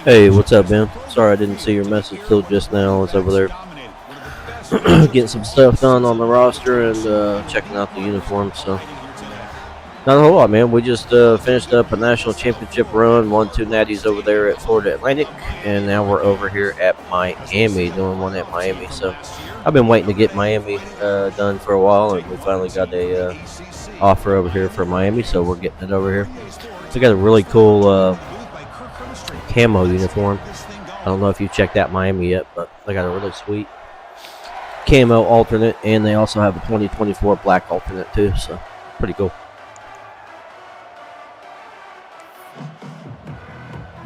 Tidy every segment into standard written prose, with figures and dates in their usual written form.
Hey, what's up, Ben? Sorry I didn't see your message till just now. I was over there getting some stuff done on the roster and checking out the uniforms. So, not a whole lot, man. We just finished up a national championship run, won two natties over there at Florida Atlantic, and now we're over here at Miami doing one at Miami. So, I've been waiting to get Miami done for a while, and we finally got a offer over here for Miami, so we're getting it over here. We got a really cool camo uniform. I don't know if you checked out Miami yet, but they got a really sweet camo alternate, and they also have a 2024 black alternate too, so pretty cool.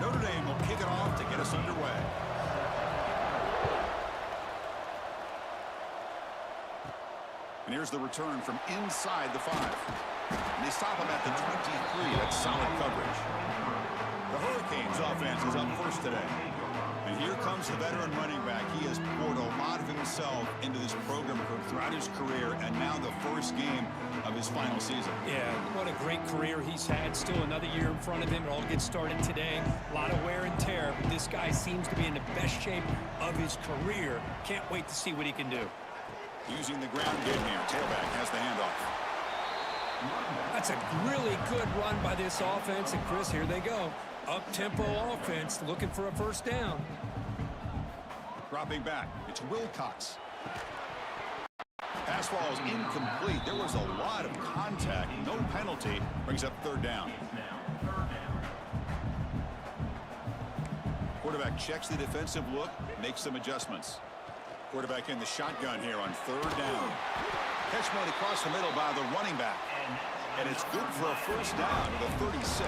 Notre Dame will kick it off to get us underway. And here's the return from inside the 5. And they stop him at the 23. That's solid coverage. The Hurricanes offense is up first today. And here comes the veteran running back. He has poured a lot of himself into this program throughout his career, and now the first game of his final season. Yeah, what a great career he's had. Still another year in front of him. It all gets started today. A lot of wear and tear, but this guy seems to be in the best shape of his career. Can't wait to see what he can do. Using the ground game here. Tailback has the handoff. That's a really good run by this offense. And, Chris, here they go. Up-tempo offense looking for a first down. Dropping back. It's Wilcox. Pass ball is incomplete. There was a lot of contact. No penalty. Brings up third down. Quarterback checks the defensive look, makes some adjustments. Quarterback in the shotgun here on third down. Catch made across the middle by the running back. And it's good for a first down to the 36.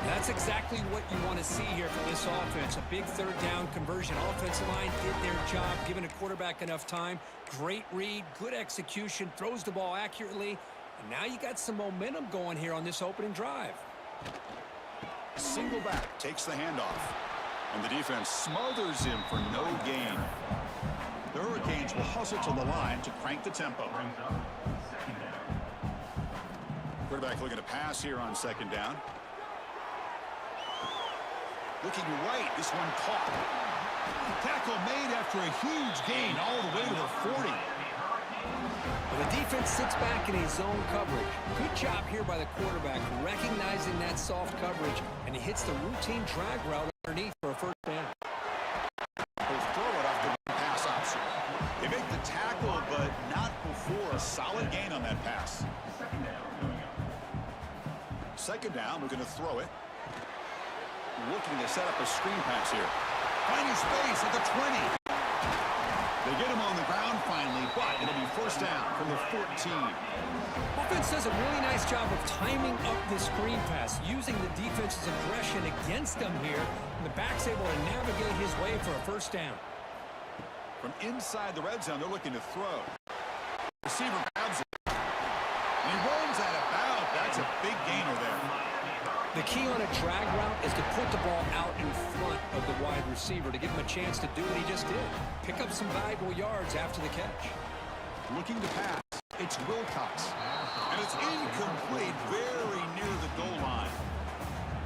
That's exactly what you want to see here from this offense. A big third down conversion. Offensive line did their job, giving a quarterback enough time. Great read, good execution, throws the ball accurately. And now you got some momentum going here on this opening drive. Single back takes the handoff. And the defense smothers him for no gain. The Hurricanes will hustle to the line to crank the tempo. Quarterback looking to pass here on second down. Looking right, this one caught. Tackle made after a huge gain all the way to the 40. Well, the defense sits back in a zone coverage. Good job here by the quarterback, recognizing that soft coverage, and he hits the routine drag route underneath for a first down. They'll throw it off the pass option. They make the tackle, but not before a solid gain on that pass. Second down, we're going to throw it. Looking to set up a screen pass here. Finding space at the 20. They get him on the ground finally, but it'll be first down from the 14. Offense does a really nice job of timing up this screen pass, using the defense's aggression against them here. And the back's able to navigate his way for a first down. From inside the red zone, they're looking to throw. Receiver grabs it. And he runs out of bounds. That's a big gainer there. The key on a drag route is to put the ball out in front of the wide receiver to give him a chance to do what he just did. Pick up some valuable yards after the catch. Looking to pass. It's Wilcox. And it's incomplete, very near the goal line.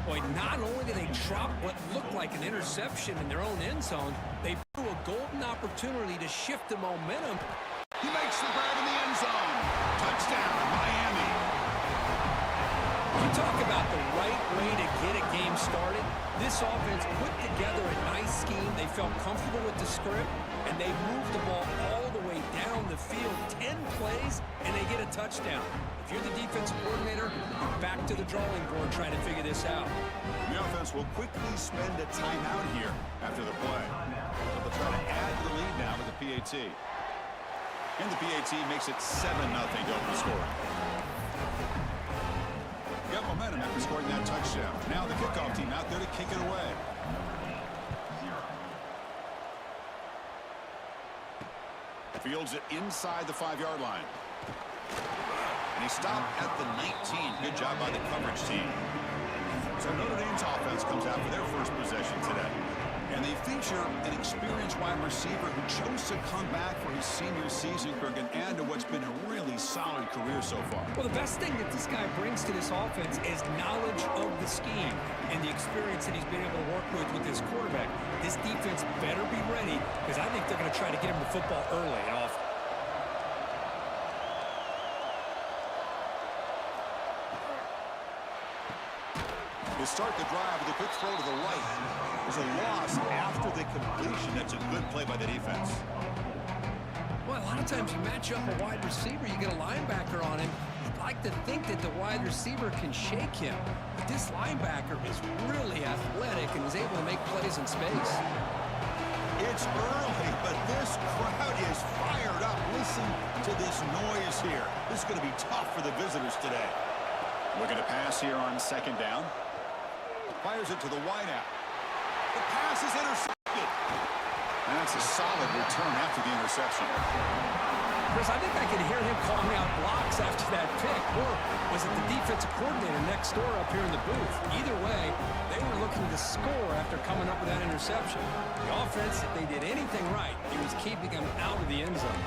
Boy, not only did they drop what looked like an interception in their own end zone, they blew a golden opportunity to shift the momentum. He makes the grab in the end zone. Touchdown, Miami. You talk about the right way to get a game started. This offense put together a nice scheme. They felt comfortable with the script, and they moved the ball all the way down the field. 10 plays, and they get a touchdown. If you're the defensive coordinator, you're back to the drawing board trying to figure this out. The offense will quickly spend a timeout here after the play. But they'll try to add to the lead now with the PAT. And the PAT makes it 7-0 to open the score. Got momentum after scoring that touchdown. Now the kickoff team out there to kick it away. Fields it inside the 5-yard line. And he stopped at the 19. Good job by the coverage team. So Notre Dame's offense comes out for their first possession today. And they feature an experienced wide receiver who chose to come back for his senior season, Kirk, and add to what's been a really solid career so far. Well, the best thing that this guy brings to this offense is knowledge of the scheme and the experience that he's been able to work with his quarterback. This defense better be ready because I think they're going to try to get him the football early and often. They start the drive with a quick throw to the right. There's a loss after the completion. That's a good play by the defense. Well, a lot of times you match up a wide receiver, you get a linebacker on him. You'd like to think that the wide receiver can shake him. But this linebacker is really athletic and is able to make plays in space. It's early, but this crowd is fired up. Listen to this noise here. This is going to be tough for the visitors today. Looking to pass here on second down. Fires it to the wideout. The pass is intercepted. That's a solid return after the interception. Chris, I think I can hear him calling out blocks after that pick. Or was it the defensive coordinator next door up here in the booth? Either way, they were looking to score after coming up with that interception. The offense, if they did anything right, it was keeping them out of the end zone.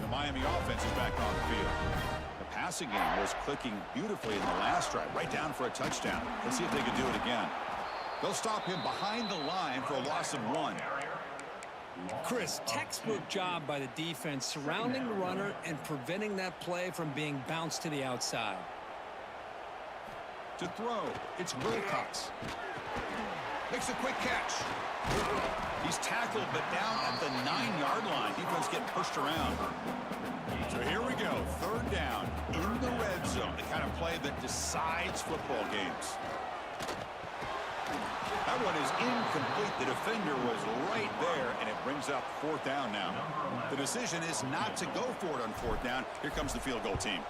Miami offense is back on the field. The passing game was clicking beautifully in the last drive, right down for a touchdown. Let's see if they can do it again. They'll stop him behind the line for a loss of 1. Chris, textbook job by the defense surrounding the runner and preventing that play from being bounced to the outside. To throw, it's Wilcox. Makes a quick catch. He's tackled, but down at the 9-yard line. Defense getting pushed around. So here we go. Third down in the red zone. The kind of play that decides football games. That one is incomplete. The defender was right there, and it brings up fourth down now. The decision is not to go for it on fourth down. Here comes the field goal team.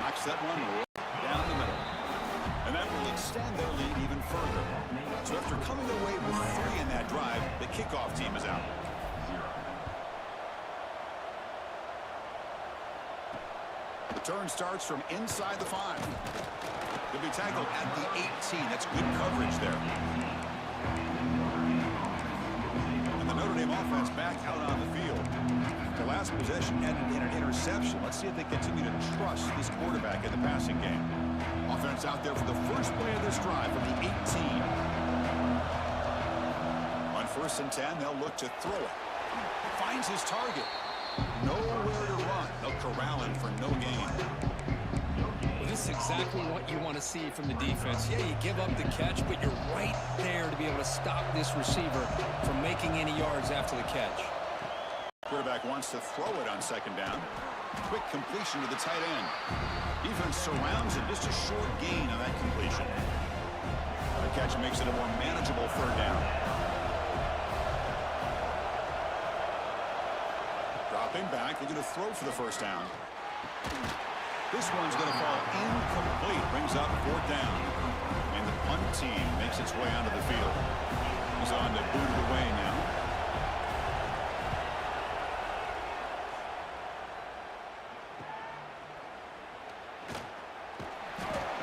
Knocks that one right down the middle. And that will extend their lead even further. So after coming away with 3 in that drive, the kickoff team is out. The turn starts from inside the 5. He'll be tackled at the 18. That's good coverage there. And the Notre Dame offense back out on the field. The last possession ended in an interception. Let's see if they continue to trust this quarterback in the passing game. Offense out there for the first play of this drive from the 18. On 1st and 10, they'll look to throw it. Finds his target. Nowhere to run. They'll corral him for no gain. Well, this is exactly what you want to see from the defense. Yeah, you give up the catch, but you're right there to be able to stop this receiver from making any yards after the catch. Quarterback wants to throw it on second down. Quick completion to the tight end. Defense surrounds it. Just a short gain on that completion. The catch makes it a more manageable third down. Dropping back, looking to throw for the first down. This one's going to fall incomplete. Brings up fourth down. And the punt team makes its way onto the field. He's on to boot it away now.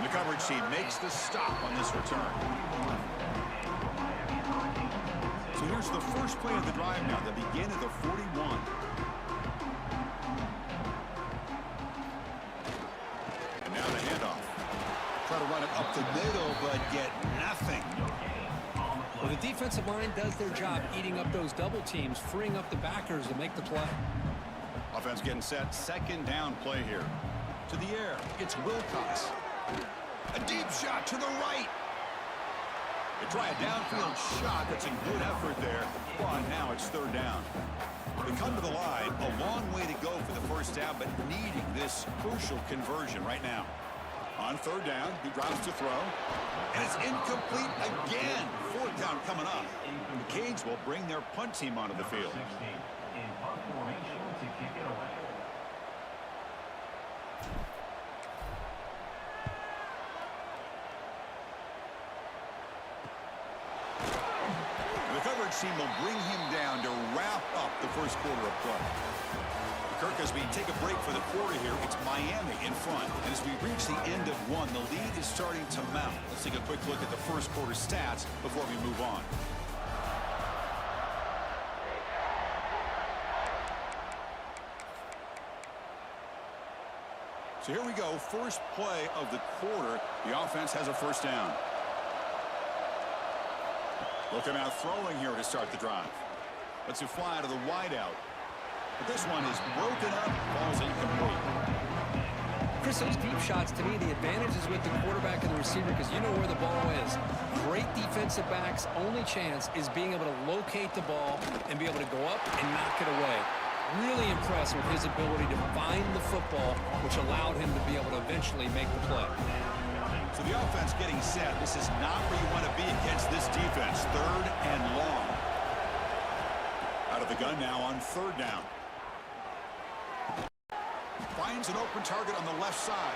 The coverage team makes the stop on this return. So here's the first play of the drive now. They begin at the 41. And now the handoff. Try to run it up the middle, but get nothing. Well, the defensive line does their job eating up those double teams, freeing up the backers to make the play. Offense getting set. Second down play here. To the air. It's Wilcox. A deep shot to the right. They try a downfield shot. That's a good effort there. But now it's third down. They come to the line. A long way to go for the first down, but needing this crucial conversion right now. On third down, he drops to throw. And it's incomplete again. Fourth down coming up. The Canes will bring their punt team onto the field. The coverage team will bring him down to wrap up the first quarter of play. The Kirk, as we take a break for the quarter here, it's Miami in front. And as we reach the end of one, the lead is starting to mount. Let's take a quick look at the first quarter stats before we move on. So here we go, first play of the quarter. The offense has a first down. Looking out throwing here to start the drive. Let's you fly to the wideout. But this one is broken up, falls incomplete. Chris, those deep shots, to me, the advantage is with the quarterback and the receiver because you know where the ball is. Great defensive backs, only chance is being able to locate the ball and be able to go up and knock it away. Really impressed with his ability to find the football, which allowed him to be able to eventually make the play. So the offense getting set. This is not where you want to be against this defense. Third and long. Out of the gun now on third down. Finds an open target on the left side.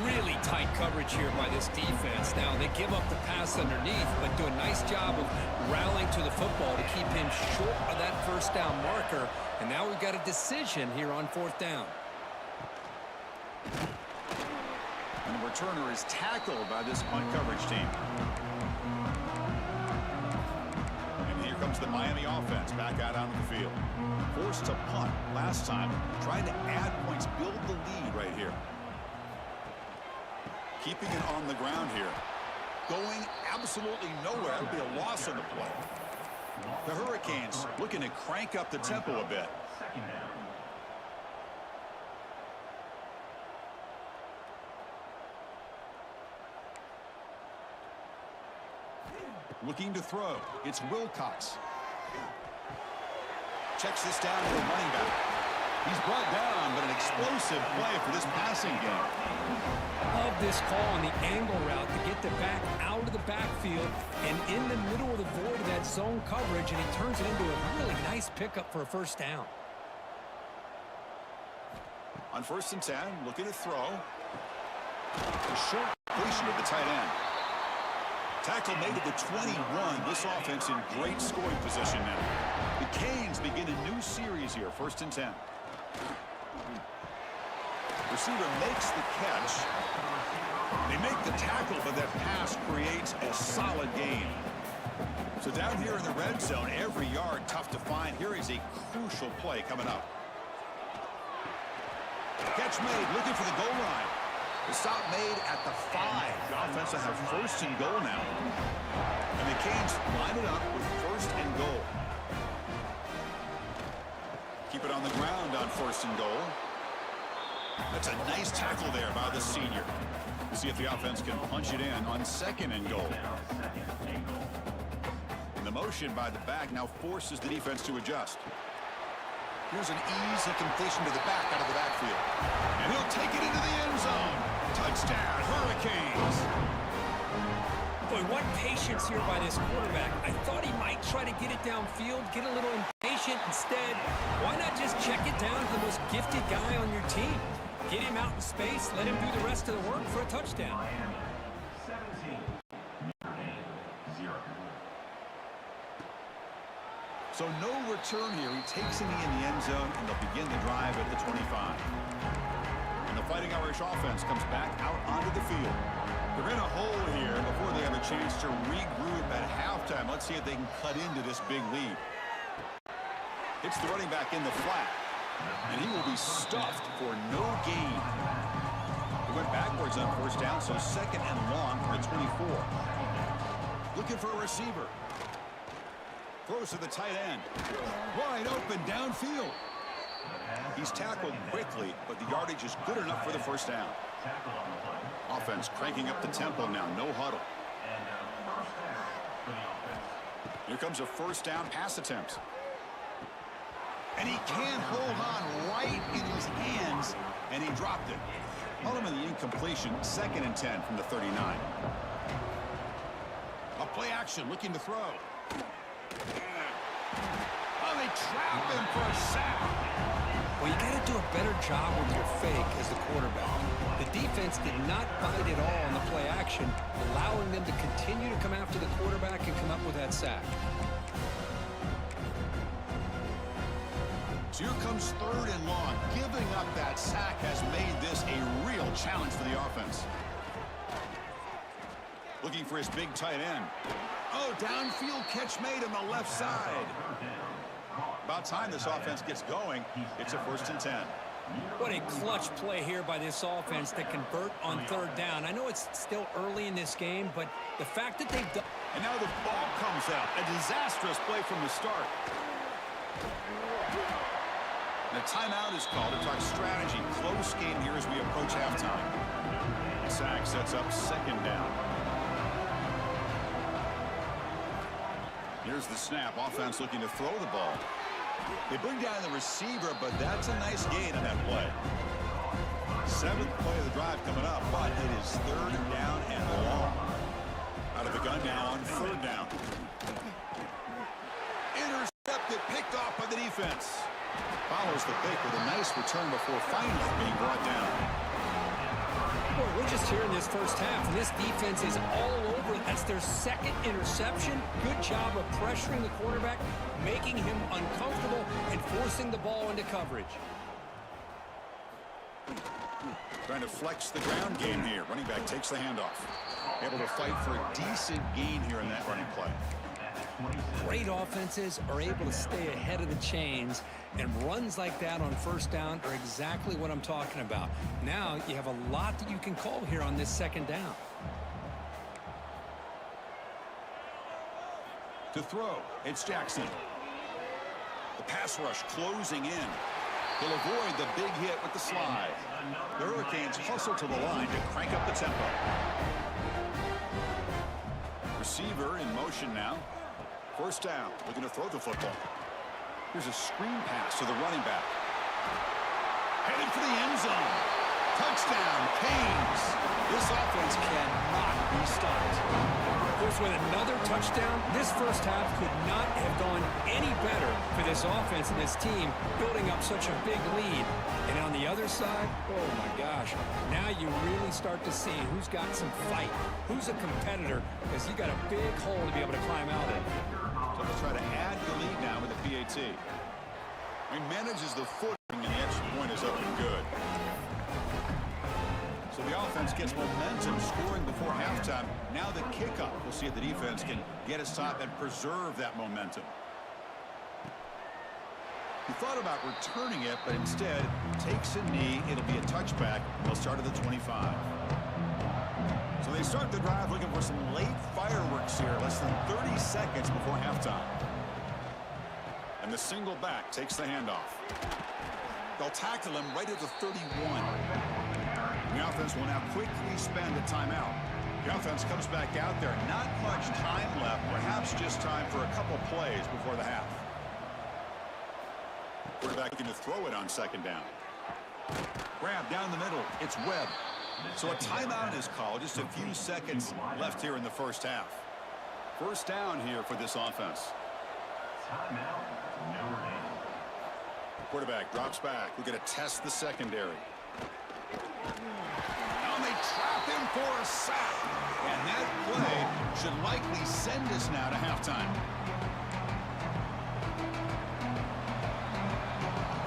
Really tight coverage here by this defense. Now, they give up the pass underneath, but do a nice job of rallying to the football to keep him short of that first down marker. And now we've got a decision here on fourth down. And the returner is tackled by this punt coverage team. And here comes the Miami offense back out onto the field. Forced to punt last time. Trying to add points, build the lead right here. Keeping it on the ground here. Going absolutely nowhere. That would be a loss on the play. The Hurricanes looking to crank up the tempo a bit. Looking to throw. It's Wilcox. Checks this down to the running back. He's brought down, but an explosive play for this passing game. Love this call on the angle route to get the back out of the backfield and in the middle of the void of that zone coverage, and he turns it into a really nice pickup for a first down. On 1st and 10, looking to throw. A short completion to the tight end. Tackle made at the 21. This offense in great scoring position now. The Canes begin a new series here, 1st and 10. Receiver makes the catch. They make the tackle, but that pass creates a solid gain. So down here in the red zone, every yard tough to find. Here is a crucial play coming up. Catch made, looking for the goal line. The stop made at the 5. The offense will have 1st and goal now. And the Canes line it up with 1st and goal. Keep it on the ground on 1st and goal. That's a nice tackle there by the senior. We'll see if the offense can punch it in on 2nd and goal. And the motion by the back now forces the defense to adjust. Here's an easy completion to the back out of the backfield. And he'll take it into the end zone. Touchdown, Hurricanes. Boy, what patience here by this quarterback. I thought he might try to get it downfield, get a little impatient. Instead, why not just check it down to the most gifted guy on your team? Get him out in space, let him do the rest of the work for a touchdown. So no return here. He takes it in the end zone, and they'll begin the drive at the 25. And the Fighting Irish offense comes back out onto the field. They're in a hole here before they have a chance to regroup at halftime. Let's see if they can cut into this big lead. Hits the running back in the flat, and he will be stuffed for no gain. He went backwards on 1st down, so 2nd and long for the 24. Looking for a receiver. Throws to the tight end. Wide open downfield. He's tackled quickly, but the yardage is good enough for the 1st down. Offense cranking up the tempo now. No huddle. Here comes a 1st down pass attempt. And he can't hold on right in his hands, and he dropped it. Ultimately, the incompletion, 2nd and 10 from the 39. A play action, looking to throw. Oh, they trap him for a sack. Well, you got to do a better job with your fake as the quarterback. The defense did not bite at all on the play action, allowing them to continue to come after the quarterback and come up with that sack. So here comes 3rd and long. Giving up that sack has made this a real challenge for the offense. Looking for his big tight end. Oh, downfield catch made on the left side. About time this offense gets going. It's a 1st and 10. What a clutch play here by this offense to convert on 3rd down. I know it's still early in this game, but the fact that they've done... And now the ball comes out. A disastrous play from the start. And a timeout is called to talk strategy. Close game here as we approach halftime. Sack sets up 2nd down. Here's the snap. Offense looking to throw the ball. They bring down the receiver, but that's a nice gain on that play. 7th play of the drive coming up, but it is 3rd down and long. Out of the gun now on 3rd down. Intercepted, picked off by the defense. Follows the pick with a nice return before finally being brought down. Boy, we're just here in this first half, and this defense is all over it. That's their 2nd interception. Good job of pressuring the quarterback, making him uncomfortable, and forcing the ball into coverage. Trying to flex the ground game here. Running back takes the handoff. Able to fight for a decent gain here in that running play. Great offenses are able to stay ahead of the chains, and runs like that on 1st down are exactly what I'm talking about. Now you have a lot that you can call here on this 2nd down. To throw, it's Jackson. The pass rush closing in. He'll avoid the big hit with the slide. The Hurricanes hustle to the line to crank up the tempo. Receiver in motion now. 1st down, looking to throw the football. Here's a screen pass to the running back. Headed for the end zone. Touchdown, Canes. This offense cannot be stopped. Of course, with another touchdown, this first half could not have gone any better for this offense and this team, building up such a big lead. And on the other side, oh my gosh, now you really start to see who's got some fight, who's a competitor, because you got a big hole to be able to climb out of. So they'll try to add the lead now with the PAT. He manages the footing, and the extra point is up and good. So the offense gets momentum scoring before halftime. Now the kickoff. We'll see if the defense can get a stop and preserve that momentum. He thought about returning it, but instead takes a knee. It'll be a touchback. They'll start at the 25. So they start the drive looking for some late fireworks here. Less than 30 seconds before halftime. And the single back takes the handoff. They'll tackle him right at the 31. The offense will now quickly spend a timeout. The offense comes back out there. Not much time left. Perhaps just time for a couple plays before the half. Quarterback looking to throw it on 2nd down. Grab down the middle. It's Webb. So a timeout is called. Just a few seconds left here in the first half. 1st down here for this offense. Quarterback drops back. We're going to test the secondary. Now they trap him for a sack. And that play should likely send us now to halftime.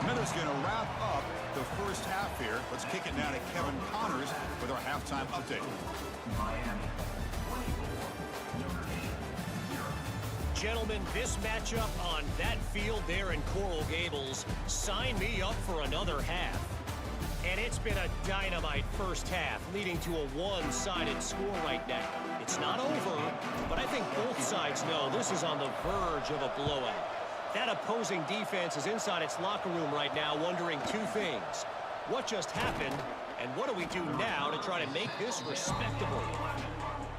Miller's going to wrap up the first half here. Let's kick it now to Kevin Connors with our halftime update. Gentlemen, this matchup on that field there in Coral Gables, sign me up for another half. And it's been a dynamite first half, leading to a one-sided score right now. It's not over, but I think both sides know this is on the verge of a blowout. That opposing defense is inside its locker room right now wondering 2 things. What just happened, and what do we do now to try to make this respectable?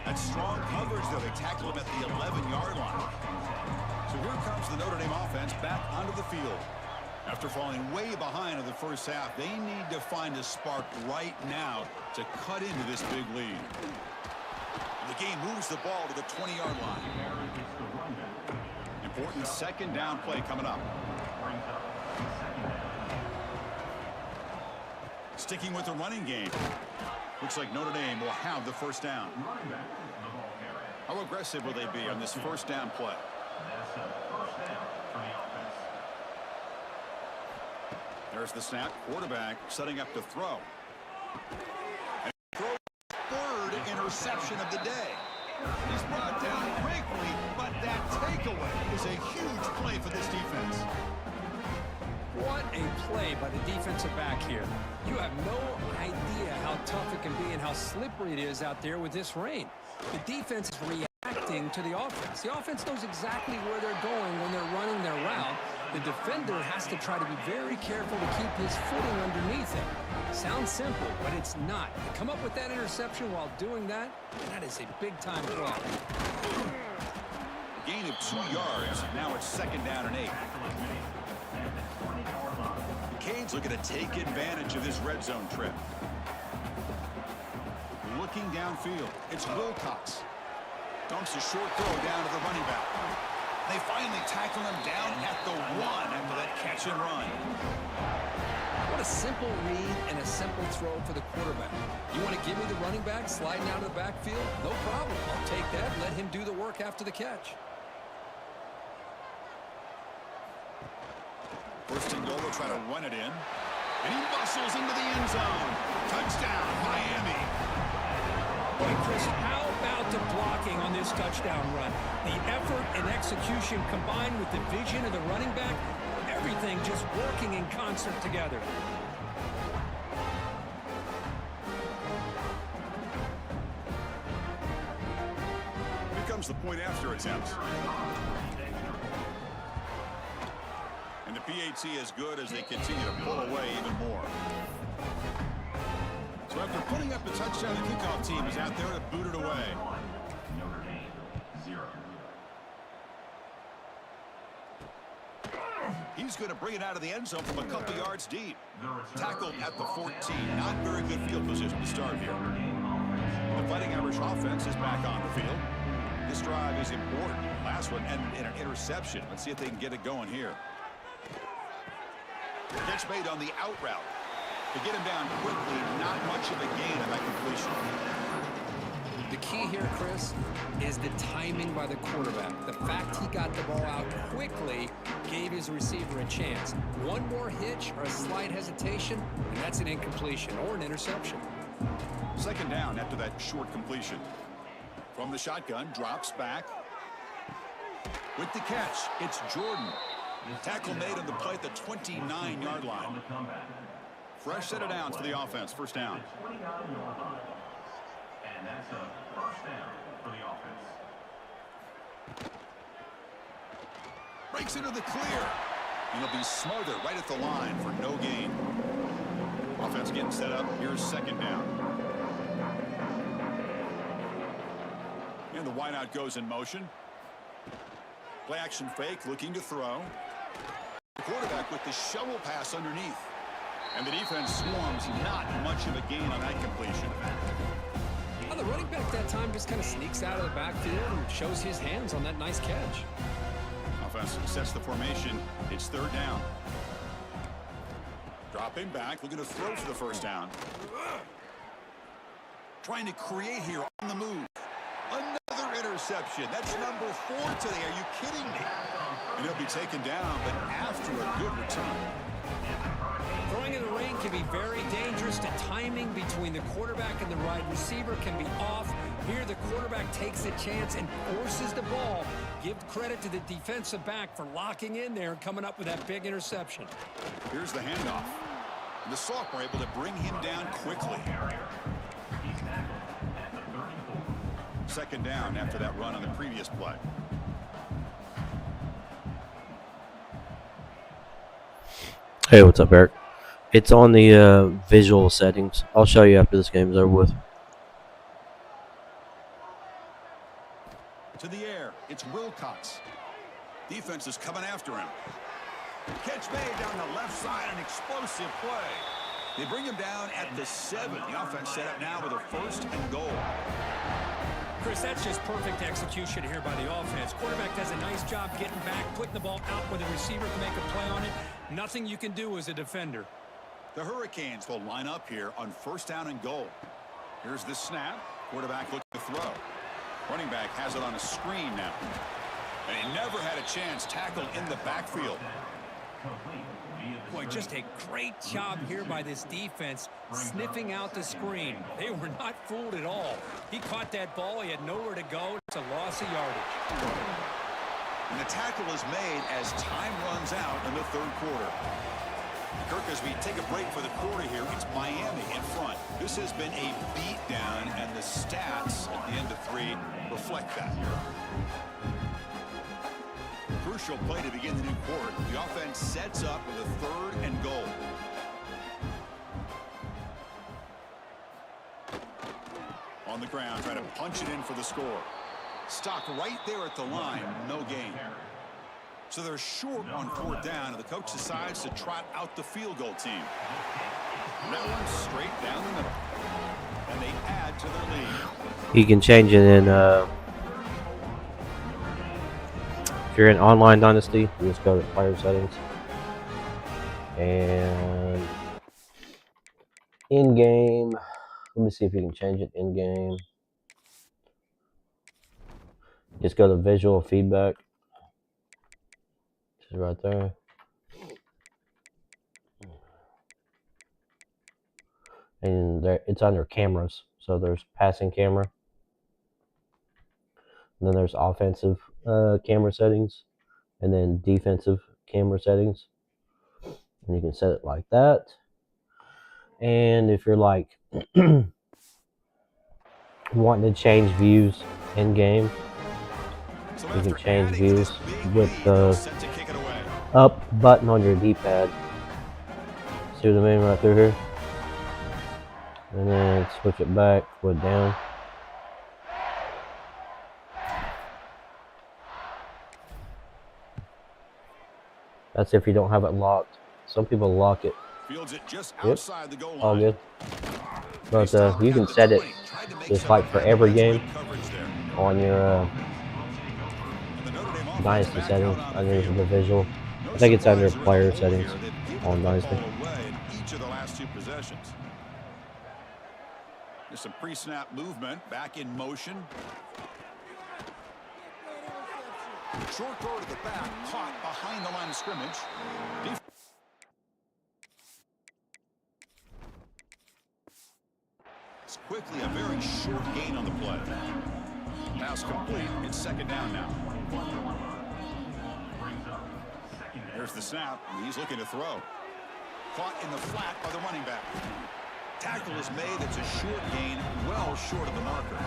That's strong coverage, though. They tackle him at the 11-yard line. So here comes the Notre Dame offense back onto the field. After falling way behind in the first half, they need to find a spark right now to cut into this big lead. The game moves the ball to the 20-yard line. Important 2nd down play coming up. Sticking with the running game. Looks like Notre Dame will have the 1st down. How aggressive will they be on this 1st down play? There's the snap. Quarterback setting up to throw. And throw third interception of the day. He's brought down quickly, but that takeaway is a huge play for this defense. What a play by the defensive back here. You have no idea how tough it can be and how slippery it is out there with this rain. The defense is reacting to the offense. The offense knows exactly where they're going when they're running their route. The defender has to try to be very careful to keep his footing underneath him. Sounds simple, but it's not. To come up with that interception while doing that, that is a big-time play. Gain of 2 yards. Now it's 2nd down and 8. Canes looking to take advantage of this red zone trip. Looking downfield. It's Wilcox. Dumps a short throw down to the running back. They finally tackle him down at the 1 after that catch and run. What a simple read and a simple throw for the quarterback. You want to give me the running back sliding out of the backfield? No problem. I'll take that and let him do the work after the catch. First and goal, they'll try to run it in. And he muscles into the end zone. Touchdown, Miami. Boy, Chris, how about the blocking on this touchdown run? The effort and execution combined with the vision of the running back, everything just working in concert together. Here comes the point after attempt. And the PAT is good as they continue to pull away even more. So after putting up the touchdown, the kickoff team is out there to boot it away. He's going to bring it out of the end zone from a couple yards deep. Tackled at the 14. Not very good field position to start here. The Fighting Irish offense is back on the field. This drive is important. Last one and an interception. Let's see if they can get it going here. Catch made on the out route. To get him down quickly, not much of a gain on that completion. The key here, Chris, is the timing by the quarterback. The fact he got the ball out quickly gave his receiver a chance. One more hitch or a slight hesitation, and that's an incompletion or an interception. 2nd down after that short completion. From the shotgun, drops back. With the catch, it's Jordan. Tackle made on the play at the 29-yard line. Fresh set of downs for the offense. 1st down. And that's a 1st down for the offense. Breaks into the clear. And he'll be smothered right at the line for no gain. Offense getting set up. Here's 2nd down. And the wideout goes in motion. Play action fake, looking to throw. The quarterback with the shovel pass underneath. And the defense swarms, not much of a gain on that completion. Well, the running back that time just kind of sneaks out of the backfield and shows his hands on that nice catch. Offense sets the formation. It's 3rd down. Dropping back, looking to throw for the 1st down. Trying to create here on the move. Another interception. That's number 4 today. Are you kidding me? And he'll be taken down, but after a good return. Throwing in the rain can be very dangerous. The timing between the quarterback and the wide receiver can be off. Here, the quarterback takes a chance and forces the ball. Give credit to the defensive back for locking in there and coming up with that big interception. Here's the handoff. And the sophomore able to bring him down quickly. 2nd down after that run on the previous play. Hey, what's up, Eric? It's on the visual settings. I'll show you after this game's over with. To the air, it's Wilcox. Defense is coming after him. Catch made down the left side, an explosive play. They bring him down at the 7. The offense set up now with a 1st and goal. Chris, that's just perfect execution here by the offense. Quarterback does a nice job getting back, putting the ball out where the receiver can make a play on it. Nothing you can do as a defender. The Hurricanes will line up here on 1st down and goal. Here's the snap. Quarterback looking to throw. Running back has it on a screen now. And he never had a chance tackled in the backfield. Boy, just a great job here by this defense, sniffing out the screen. They were not fooled at all. He caught that ball. He had nowhere to go. It's a loss of yardage. And the tackle is made as time runs out in the third quarter. Kirk, as we take a break for the quarter here, it's Miami in front. This has been a beatdown, and the stats at the end of 3 reflect that. Crucial play to begin the new quarter. The offense sets up with a 3rd and goal. On the ground, trying to punch it in for the score. Stopped right there at the line, no gain. So they're short on 4th down, and the coach decides to trot out the field goal team. That one straight down the middle. And they add to their lead. You can change it in, if you're in Online Dynasty, you just go to player settings. And in-game, let me see if you can change it in-game. Just go to visual feedback. It's right there. And there, it's under cameras. So there's passing camera. And then there's offensive camera settings. And then defensive camera settings. And you can set it like that. And if you're like wanting to change views in game, you can change views with the up button on your D-pad. See what I mean right through here? And then switch it back with down. That's if you don't have it locked. Some people lock it. Fields it just Yep, outside the goal line. all good. But you can set it just like for every game on your Dynasty settings under the visual. I think it's under player settings on Dynasty. Each of the last 2 possessions. There's some pre-snap movement, back in motion. Short throw to the back, caught behind the line of scrimmage. It's quickly a very short gain on the play. Pass complete. It's 2nd down now. There's the snap. He's looking to throw. Caught in the flat by the running back. Tackle is made. It's a short gain, well short of the marker.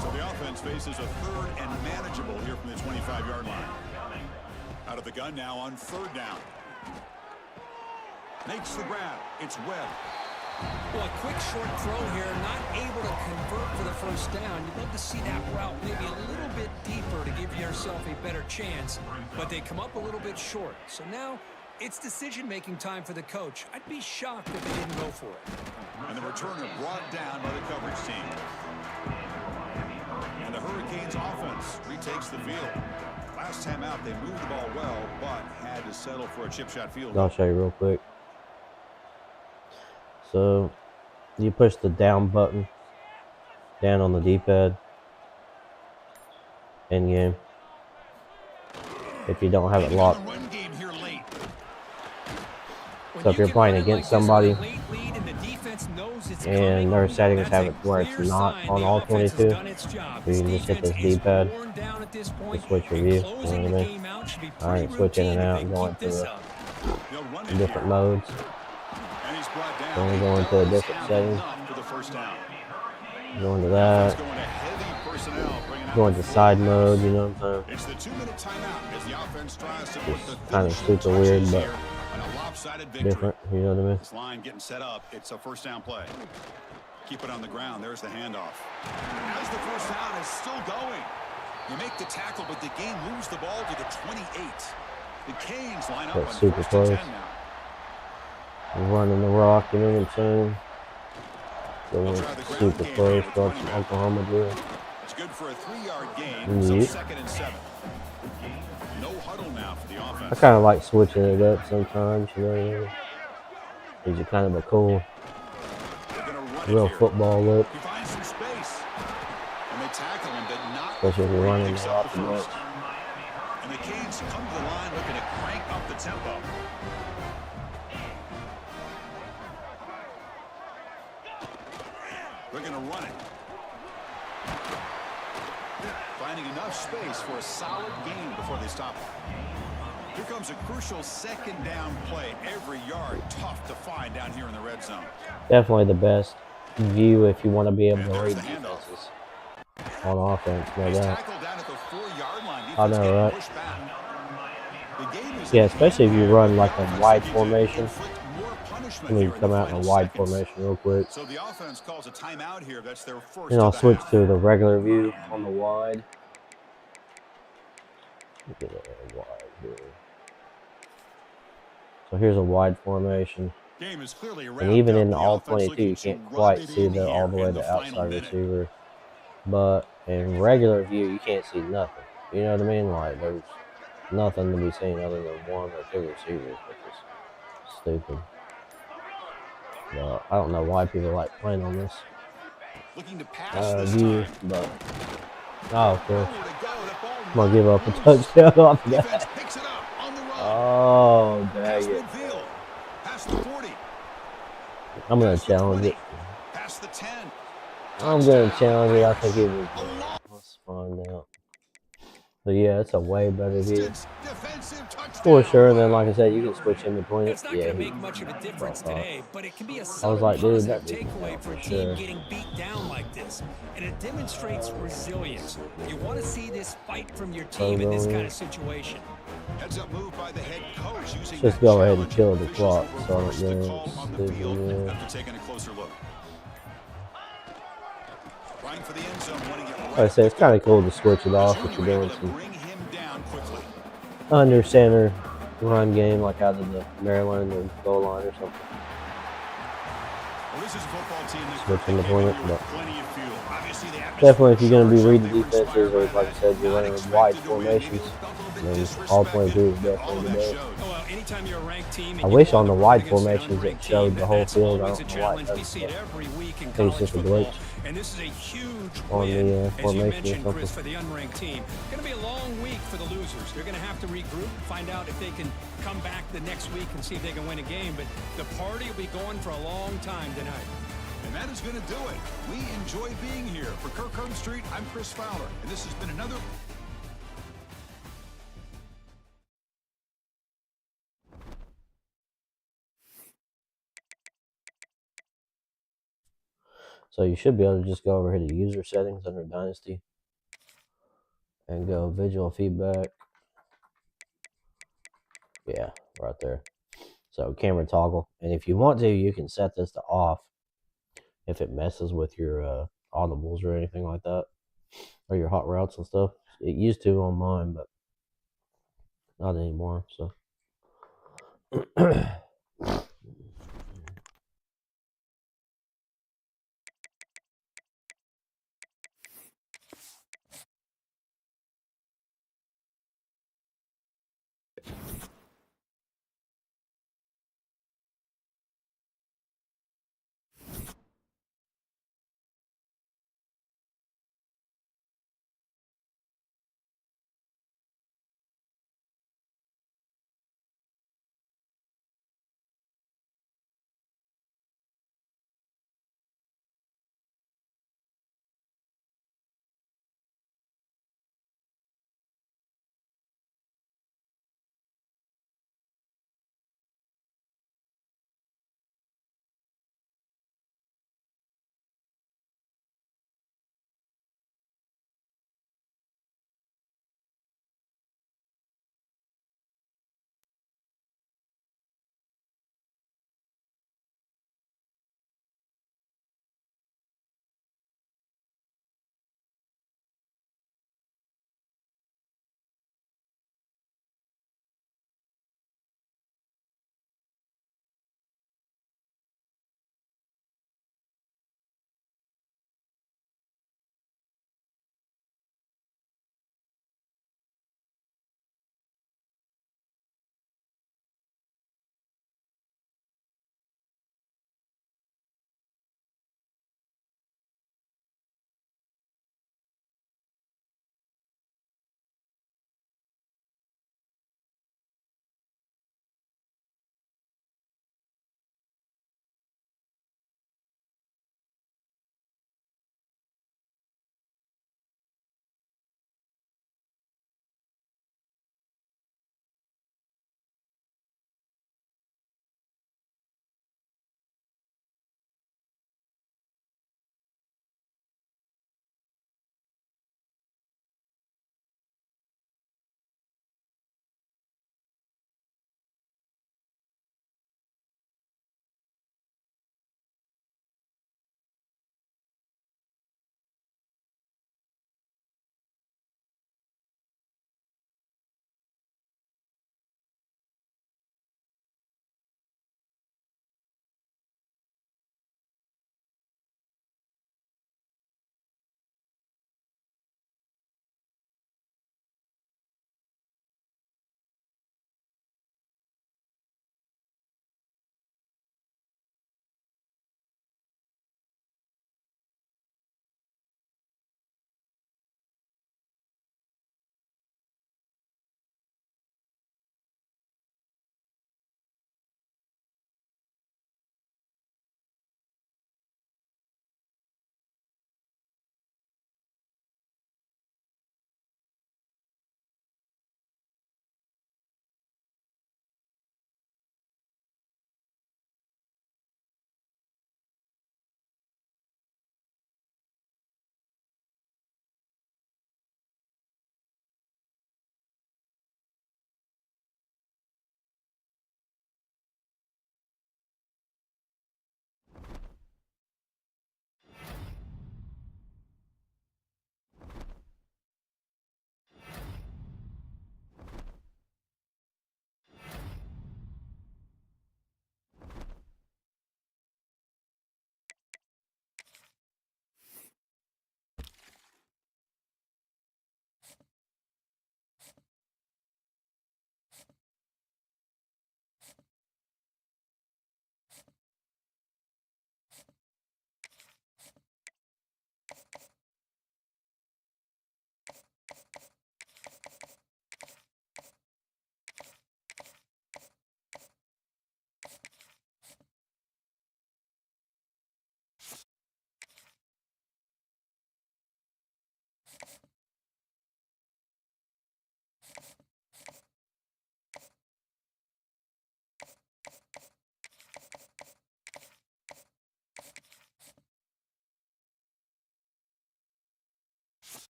So the offense faces a 3rd and manageable here from the 25-yard line. Out of the gun now on 3rd down. Makes the grab. It's Webb. Well, a quick short throw here, not able to convert for the 1st down. You'd love to see that route maybe a little bit deeper to give yourself a better chance, but they come up a little bit short. So now it's decision-making time for the coach. I'd be shocked if they didn't go for it. And the returner brought down by the coverage team. And the Hurricanes offense retakes the field. Last time out, they moved the ball well, but had to settle for a chip shot field goal. I'll show you real quick. So you push the down button down on the D-pad in game. If you don't have it locked. So if you're playing against somebody and their settings have it where it's not on all 22, you can just hit this D-pad to switch your view. You know what I mean? Alright, switch in and out and go into the different modes. Then we go into a different setting. Go into that. Go into side mode, you know what I'm saying? It's kind of super weird, but different, you know what I mean? This line getting set up. It's a 1st down play. Keep it on the ground. There's the handoff. As the 1st down is still going. You make the tackle, but the game moves the ball to the 28. The Canes line up on super 1st close. and 10 now. Running the rock, you know what I'm saying? Going super close, like some Oklahoma did. It's good for a 3-yard gain. So Yep. 2nd and 7. No huddle now for the offense. I kind of like switching it up sometimes, you know. Gives you kind of a cool, real football look. He finds some space. And they tackle him, but not Especially if you're before he running picks the up the opposite. first. And the Canes come to the line looking to crank up the tempo. They're going to run it. Finding enough space for a solid gain before they stop it. Here comes a crucial second down play. Every yard tough to find down here in the red zone. Definitely the best view if you want to be able And to there's read the handoff. defenses on offense. No He's doubt. tackled down at the 4-yard line. I Defense know, getting right? pushed back. The game is Yeah, in especially if you hand run here. like The a offense wide looking to formation. inflict more punishment Let me here in come the out in a final wide seconds. formation real quick. So the offense calls a timeout here. That's their first And I'll of the switch half. to the regular view on the wide. Get a wide here. So here's a wide formation. Game is clearly And wrapped even up. in The all offense 22, you looking to can't run quite it see in the all here the way in the to final outside minute. receiver. But in regular view, you can't see nothing. You know what I mean? Like, there's nothing to be seen other than one or two receivers, which is stupid. But I don't know why people like playing on this Looking to pass this view, time. but of course, Nowhere to go. That ball I'm gonna give up a loose. touchdown off of Defense that. picks it up on the run. Oh, Past dang it. midfield. Past the 40. I'm gonna Past the challenge 20. it. Past the 10. I'm gonna Touchdown, challenge it. I Irish. think it was. A long Let's find out. But yeah, it's a way better view. distance defensive touchdown. For sure, and then like I said, you can switch in between it. It's not Yeah, going to he make much of a difference dropped off. today, but it can be a I subtle was like, dude, positive that dude's takeaway out for a for team sure. getting beat down like this. And it demonstrates resilience. You want to see this fight from your team in this kind of situation. Heads up move by the head coach using Just that go ahead and challenge. kill the Officials clock, will so I don't reverse the get call on the stupid, field yeah. after taking a closer look. Trying for the end zone, wanting it Like I said, it's kind of cool to switch it off if you're doing able to some bring him down quickly. under center run game, like out of the Maryland or goal line or something. Well, this is a football team that Switching between it, but plenty of fuel. Obviously, the definitely if you're going to be atmosphere reading shows they were defenses, or inspired by like I said, you're that. running Not wide expected to win. formations, Maybe felt a little bit then all 22 is disrespected. All definitely of the that best. shows. Well, anytime you're a ranked team, I wish on the wide formations it showed the whole that's field. I always a don't know why it challenge. We doesn't, see it but every week in I think it's college just a football. glitch And this is a huge on win, the as you formation or mentioned, something. Chris, for the unranked team. Going to be a long week for the losers. They're going to have to regroup, find out if they can come back the next week and see if they can win a game. But the party will be going for a long time tonight. And that is going to do it. We enjoy being here. For Kirkland Street, I'm Chris Fowler, and this has been another... So you should be able to just go over here to user settings under Dynasty and go visual feedback. Yeah, right there. So camera toggle. And if you want to, you can set this to off if it messes with your audibles or anything like that, or your hot routes and stuff. It used to on mine, but not anymore. So